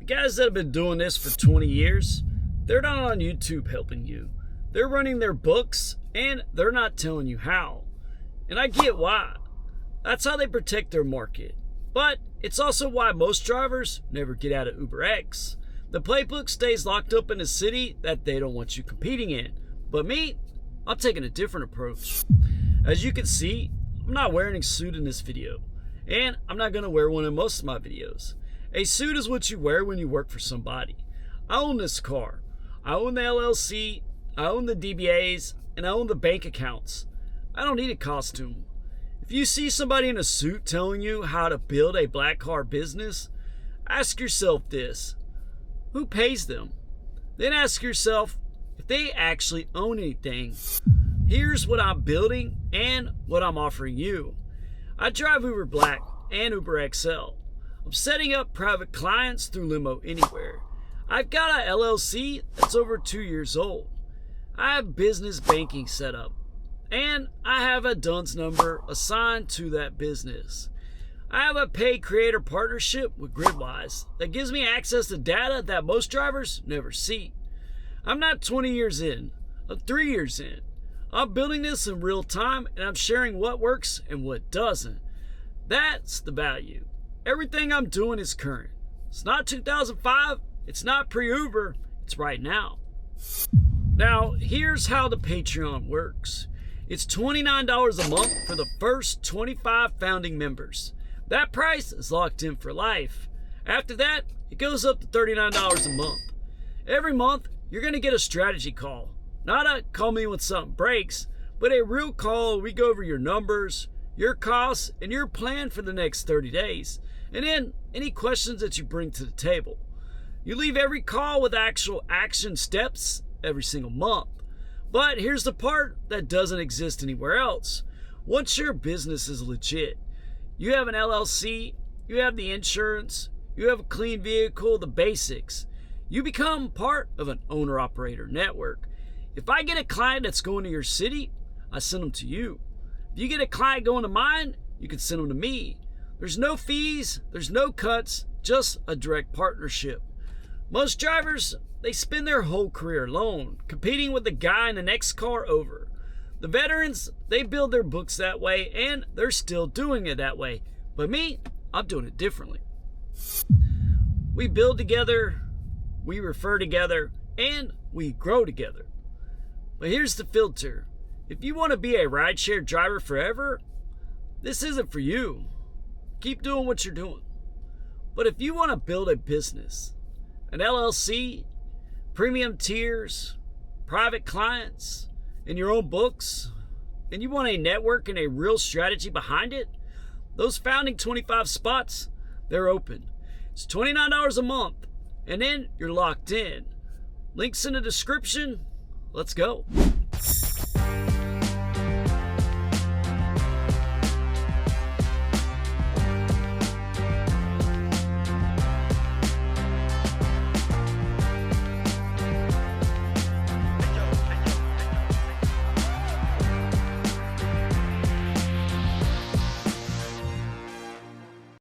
The guys that have been doing this for 20 years, they're not on YouTube helping you. They're running their books and they're not telling you how. And I get why. That's how they protect their market. But it's also why most drivers never get out of UberX. The playbook stays locked up in a city that they don't want you competing in. But me, I'm taking a different approach. As you can see, I'm not wearing a suit in this video. And I'm not going to wear one in most of my videos. A suit is what you wear when you work for somebody. I own this car. I own the LLC. I own the DBAs. And I own the bank accounts. I don't need a costume. If you see somebody in a suit telling you how to build a black car business, ask yourself this: who pays them? Then ask yourself if they actually own anything. Here's what I'm building and what I'm offering you. I drive Uber Black and Uber XL. I'm setting up private clients through Limo Anywhere. I've got a LLC that's over 2 years old. I have business banking set up. And I have a DUNS number assigned to that business. I have a paid creator partnership with Gridwise that gives me access to data that most drivers never see. I'm not 20 years in. I'm 3 years in. I'm building this in real time and I'm sharing what works and what doesn't. That's the value. Everything I'm doing is current. It's not 2005. It's not pre-Uber. It's right now. Now, here's how the Patreon works. It's $29 a month for the first 25 founding members. That price is locked in for life. After that, it goes up to $39 a month. Every month, you're going to get a strategy call. Not a call me when something breaks, but a real call. We go over your numbers, your costs, and your plan for the next 30 days. And then any questions that you bring to the table. You leave every call with actual action steps every single month. But here's the part that doesn't exist anywhere else. Once your business is legit, you have an LLC, you have the insurance, you have a clean vehicle, the basics. You become part of an owner-operator network. If I get a client that's going to your city, I send them to you. If you get a client going to mine, you can send them to me. There's no fees, there's no cuts, just a direct partnership. Most drivers, they spend their whole career alone, competing with the guy in the next car over. The veterans, they build their books that way, and they're still doing it that way. But me, I'm doing it differently. We build together, we refer together, and we grow together. But here's the filter. If you want to be a rideshare driver forever, this isn't for you. Keep doing what you're doing. But if you want to build a business, an LLC, premium tiers, private clients, and your own books, and you want a network and a real strategy behind it, those founding 25 spots, they're open. It's $29 a month, and then you're locked in. Links in the description. Let's go.